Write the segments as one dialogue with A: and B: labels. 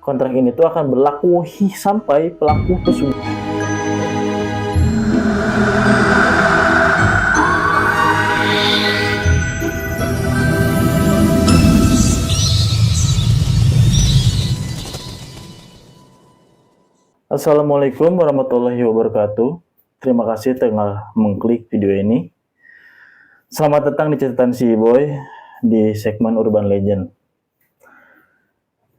A: Kontrak ini tuh akan berlaku sampai pelaku pesugihan. Assalamualaikum warahmatullahi wabarakatuh. Terima kasih telah mengklik video ini. Selamat datang di catatan si Boy di segmen Urban Legend.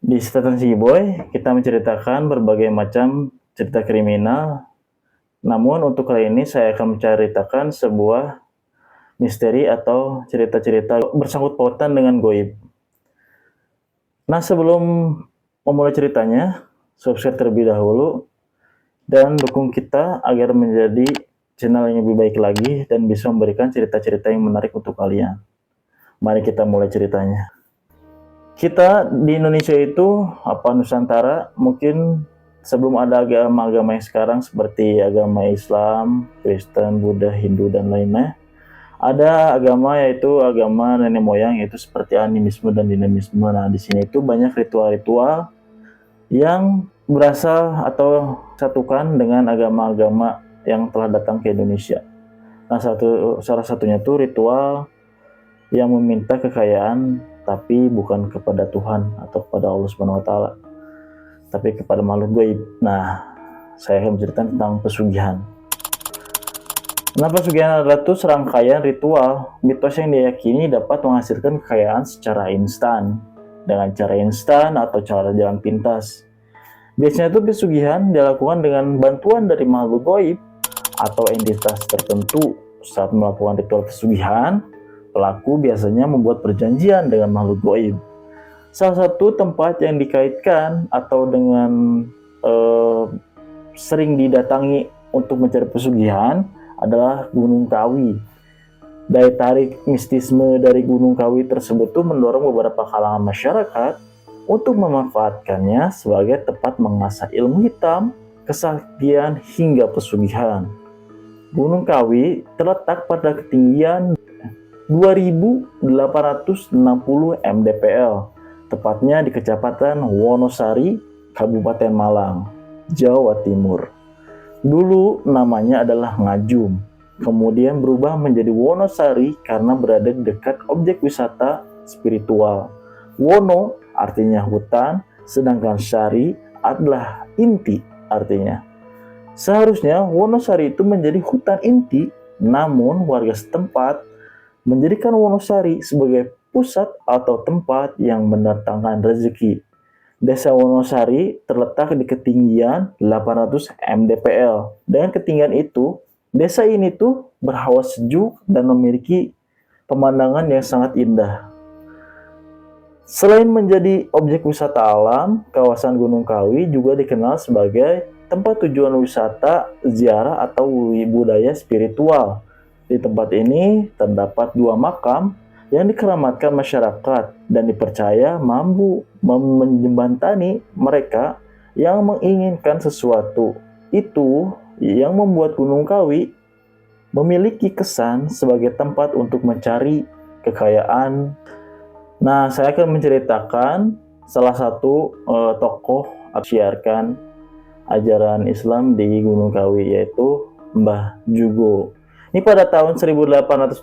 A: Di catatan si Boy, kita menceritakan berbagai macam cerita kriminal. Namun untuk kali ini saya akan menceritakan sebuah misteri atau cerita-cerita bersangkut pautan dengan goib. Nah, sebelum memulai ceritanya, subscribe terlebih dahulu dan dukung kita agar menjadi channel yang lebih baik lagi dan bisa memberikan cerita-cerita yang menarik untuk kalian. Mari kita mulai ceritanya. Kita di Indonesia itu, Nusantara, mungkin sebelum ada agama-agama yang sekarang seperti agama Islam, Kristen, Buddha, Hindu, dan lainnya, ada agama yaitu agama nenek moyang, yaitu seperti animisme dan dinamisme. Nah, di sini itu banyak ritual-ritual yang berasal atau satukan dengan agama-agama yang telah datang ke Indonesia. Nah, salah satunya itu ritual yang meminta kekayaan, tapi bukan kepada Tuhan atau kepada Allah Subhanahu wa Ta'ala, tapi kepada makhluk gaib. Nah, saya akan menceritakan tentang pesugihan. Nah, pesugihan adalah tuh serangkaian ritual mitos yang diyakini dapat menghasilkan kekayaan secara instan, dengan cara instan atau cara jalan pintas. Biasanya tuh pesugihan dilakukan dengan bantuan dari makhluk gaib atau entitas tertentu. Saat melakukan ritual pesugihan, pelaku biasanya membuat perjanjian dengan makhluk gaib. Salah satu tempat yang dikaitkan atau dengan sering didatangi untuk mencari pesugihan adalah Gunung Kawi. Daya tarik mistisme dari Gunung Kawi tersebut tuh mendorong beberapa kalangan masyarakat untuk memanfaatkannya sebagai tempat mengasah ilmu hitam, kesaktian, hingga pesugihan. Gunung Kawi terletak pada ketinggian 2.860 mdpl, tepatnya di Kecamatan Wonosari, Kabupaten Malang, Jawa Timur. Dulu namanya adalah Ngajum, kemudian berubah menjadi Wonosari karena berada di dekat objek wisata spiritual. Wono artinya hutan, sedangkan Sari adalah inti artinya. Seharusnya Wonosari itu menjadi hutan inti, namun warga setempat menjadikan Wonosari sebagai pusat atau tempat yang mendatangkan rezeki. Desa Wonosari terletak di ketinggian 800 mdpl. Dengan ketinggian itu, desa ini tuh berhawa sejuk dan memiliki pemandangan yang sangat indah. Selain menjadi objek wisata alam, kawasan Gunung Kawi juga dikenal sebagai tempat tujuan wisata, ziarah, atau budaya spiritual. Di tempat ini terdapat 2 makam yang dikeramatkan masyarakat dan dipercaya mampu menjembatani mereka yang menginginkan sesuatu. Itu yang membuat Gunung Kawi memiliki kesan sebagai tempat untuk mencari kekayaan. Nah, saya akan menceritakan salah satu tokoh siarkan ajaran Islam di Gunung Kawi, yaitu Mbah Jugo. Ini pada tahun 1825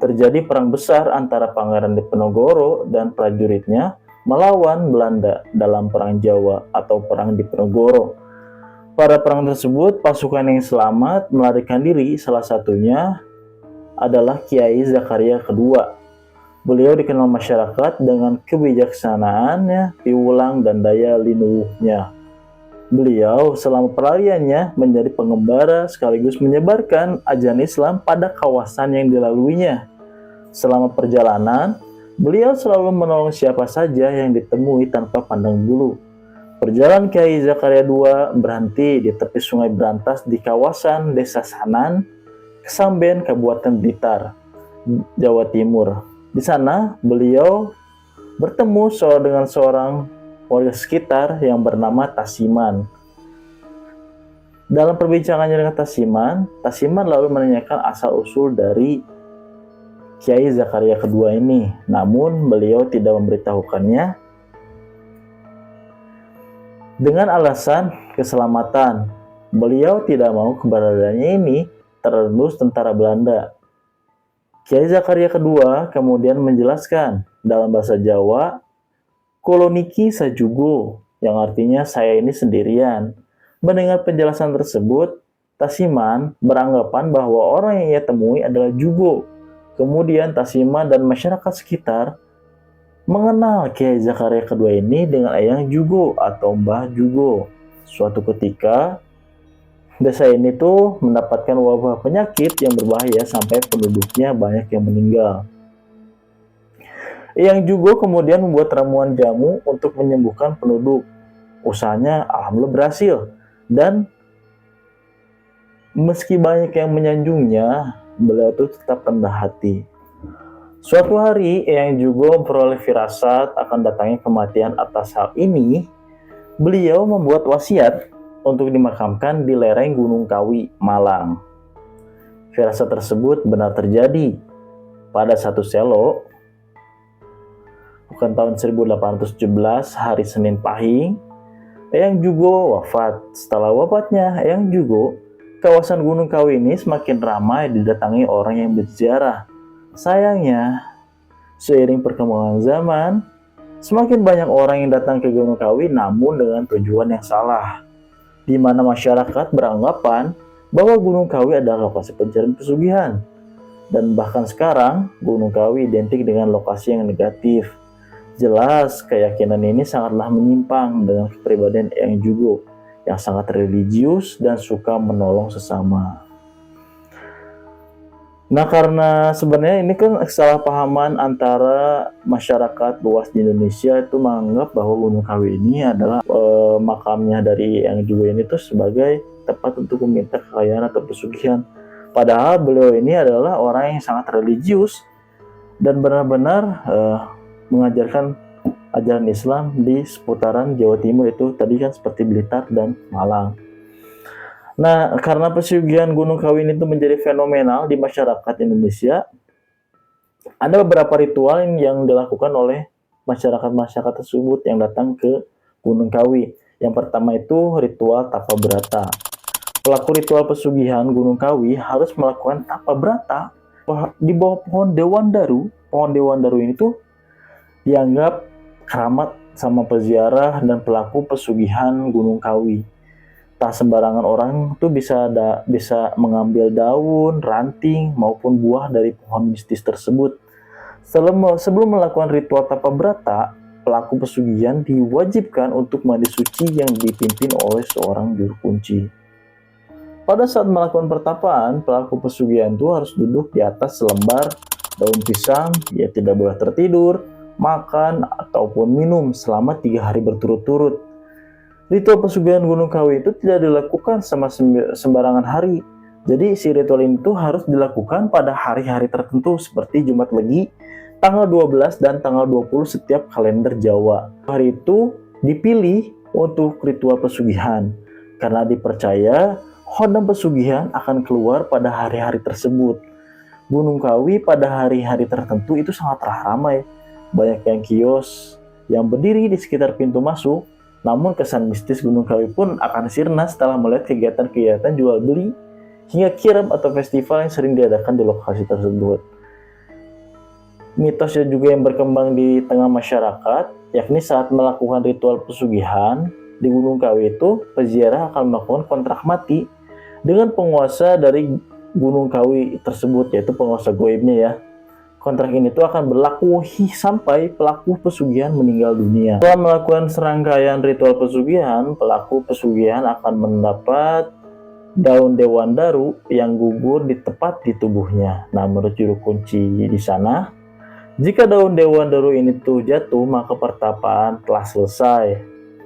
A: terjadi perang besar antara Pangeran Diponegoro dan prajuritnya melawan Belanda dalam Perang Jawa atau Perang Diponegoro. Pada perang tersebut, pasukan yang selamat melarikan diri, salah satunya adalah Kiai Zakaria II. Beliau dikenal masyarakat dengan kebijaksanaannya, piwulang, dan daya linuhnya. Beliau selama pelariannya menjadi pengembara sekaligus menyebarkan ajaran Islam pada kawasan yang dilaluinya. Selama perjalanan, beliau selalu menolong siapa saja yang ditemui tanpa pandang bulu. Perjalanan Kiai Zakaria II berhenti di tepi Sungai Brantas di kawasan Desa Sanan, Kesamben, Kabupaten Blitar, Jawa Timur. Di sana, beliau bertemu dengan seorang warga sekitar yang bernama Tasiman. Dalam perbincangannya dengan Tasiman lalu menanyakan asal-usul dari Kiai Zakaria II ini. Namun, beliau tidak memberitahukannya Dengan alasan keselamatan, beliau tidak mau keberadaannya ini terendus tentara Belanda. Kiai Zakaria II kemudian menjelaskan dalam bahasa Jawa, koloniki sajugo, yang artinya saya ini sendirian. Mendengar penjelasan tersebut, Tasiman beranggapan bahwa orang yang ia temui adalah Jugo. Kemudian Tasiman dan masyarakat sekitar mengenal Kiai Zakaria II ini dengan Eyang Jugo atau Mbah Jugo. Suatu ketika, desa ini tuh mendapatkan wabah penyakit yang berbahaya sampai penduduknya banyak yang meninggal. Eyang Jugo kemudian membuat ramuan jamu untuk menyembuhkan penduduk. Usahanya alhamdulillah berhasil, dan meski banyak yang menyanjungnya, beliau itu tetap rendah hati. Suatu hari, Eyang Jugo memperoleh firasat akan datangnya kematian. Atas hal ini, beliau membuat wasiat untuk dimakamkan di lereng Gunung Kawi, Malang. Firasat tersebut benar terjadi. Pada satu Selo, bukan tahun 1817, hari Senin Pahing, Eyang Jugo wafat. Setelah wafatnya Eyang Jugo, kawasan Gunung Kawi ini semakin ramai didatangi orang yang berziarah. Sayangnya, seiring perkembangan zaman, semakin banyak orang yang datang ke Gunung Kawi namun dengan tujuan yang salah, di mana masyarakat beranggapan bahwa Gunung Kawi adalah lokasi pencarian pesugihan. Dan bahkan sekarang, Gunung Kawi identik dengan lokasi yang negatif. Jelas, keyakinan ini sangatlah menyimpang dengan kepribadian Eyang Jugo yang sangat religius dan suka menolong sesama. Nah, karena sebenarnya ini kan kesalahpahaman antara masyarakat luas di Indonesia itu menganggap bahwa Gunung Kawi ini adalah makamnya dari Eyang Jugo ini tuh sebagai tempat untuk meminta kekayaan atau pesugihan. Padahal beliau ini adalah orang yang sangat religius dan benar-benar mengajarkan ajaran Islam di seputaran Jawa Timur itu tadi kan seperti Blitar dan Malang. Nah, karena pesugihan Gunung Kawi itu menjadi fenomenal di masyarakat Indonesia, ada beberapa ritual yang dilakukan oleh masyarakat tersebut yang datang ke Gunung Kawi. Yang pertama itu ritual tapa berata. Pelaku ritual pesugihan Gunung Kawi harus melakukan tapa berata di bawah pohon Dewan Daru. Pohon Dewan Daru ini tuh dianggap keramat sama peziarah dan pelaku pesugihan Gunung Kawi. Tak sembarangan orang tuh bisa mengambil daun, ranting maupun buah dari pohon mistis tersebut. Sebelum melakukan ritual tapa berata, pelaku pesugihan diwajibkan untuk mandi suci yang dipimpin oleh seorang juru kunci. Pada saat melakukan pertapaan, pelaku pesugihan itu harus duduk di atas selembar daun pisang. Ia tidak boleh tertidur, makan, ataupun minum selama 3 hari berturut-turut. Ritual pesugihan Gunung Kawi itu tidak dilakukan sama sembarangan hari. Jadi si ritual itu harus dilakukan pada hari-hari tertentu seperti Jumat Legi, tanggal 12 dan tanggal 20 setiap kalender Jawa. Hari itu dipilih untuk ritual pesugihan karena dipercaya honam pesugihan akan keluar pada hari-hari tersebut. Gunung Kawi pada hari-hari tertentu itu sangatlah ramai. Banyak yang kios yang berdiri di sekitar pintu masuk. Namun kesan mistis Gunung Kawi pun akan sirna setelah melihat kegiatan-kegiatan jual beli hingga kirab atau festival yang sering diadakan di lokasi tersebut. Mitosnya juga yang berkembang di tengah masyarakat, yakni saat melakukan ritual pesugihan di Gunung Kawi itu, peziarah akan melakukan kontrak mati dengan penguasa dari Gunung Kawi tersebut, yaitu penguasa goibnya ya. Kontrak ini tuh akan berlaku sampai pelaku pesugihan meninggal dunia. Setelah melakukan serangkaian ritual pesugihan, pelaku pesugihan akan mendapat daun Dewan Daru yang gugur tepat di tubuhnya. Nah, menurut juru kunci di sana, jika daun Dewan Daru ini tuh jatuh, maka pertapaan telah selesai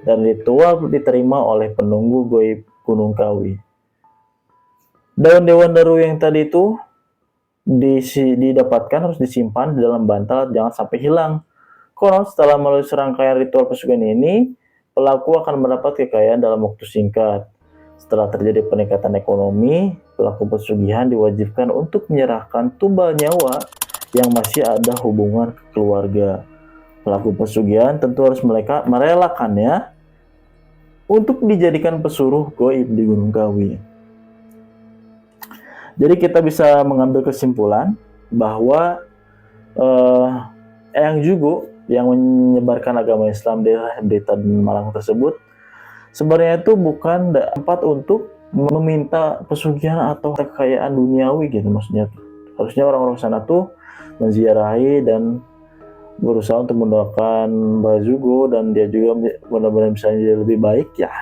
A: dan ritual diterima oleh penunggu goib Gunung Kawi. Daun Dewan Daru yang tadi itu didapatkan harus disimpan di dalam bantal, jangan sampai hilang. Konon setelah melalui serangkaian ritual pesugihan ini, pelaku akan mendapat kekayaan dalam waktu singkat. Setelah terjadi peningkatan ekonomi, pelaku pesugihan diwajibkan untuk menyerahkan tumbal nyawa yang masih ada hubungan keluarga. Pelaku pesugihan tentu harus merelakannya untuk dijadikan pesuruh goib di Gunung Kawi. Jadi kita bisa mengambil kesimpulan bahwa Eyang Jugo yang menyebarkan agama Islam di Blitar dan Malang tersebut sebenarnya itu bukan tempat untuk meminta pesugihan atau kekayaan duniawi gitu maksudnya. Harusnya orang-orang sana tuh menziarahi dan berusaha untuk mendoakan Mbah Jugo dan dia juga benar-benar bisa jadi lebih baik ya.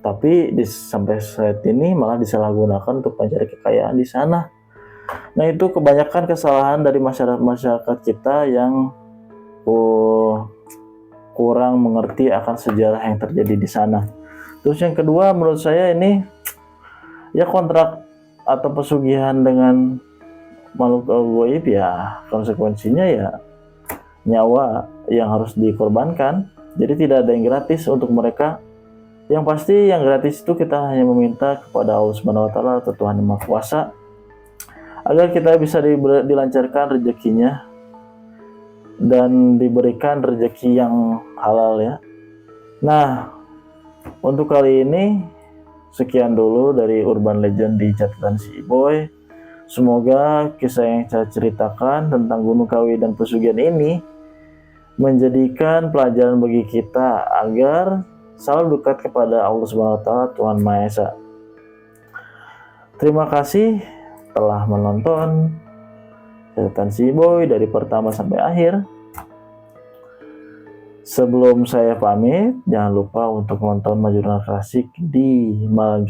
A: Tapi sampai saat ini malah disalahgunakan untuk mencari kekayaan di sana. Nah itu kebanyakan kesalahan dari masyarakat kita yang kurang mengerti akan sejarah yang terjadi di sana. Terus yang kedua menurut saya ini ya kontrak atau pesugihan dengan makhluk gaib ya konsekuensinya ya nyawa yang harus dikorbankan. Jadi tidak ada yang gratis untuk mereka. Yang pasti yang gratis itu kita hanya meminta kepada Allah Subhanahu wa taala atau Tuhan Yang Maha Kuasa agar kita bisa dilancarkan rezekinya dan diberikan rezeki yang halal ya. Nah, untuk kali ini sekian dulu dari Urban Legend di catatan si Boy. Semoga kisah yang saya ceritakan tentang Gunung Kawi dan pesugihan ini menjadikan pelajaran bagi kita agar selalu dekat kepada Allah Subhanahu wa taala Tuhan Maha Esa. Terima kasih telah menonton catatan si Boy dari pertama sampai akhir. Sebelum saya pamit, jangan lupa untuk nonton Majurnal Klasik di malam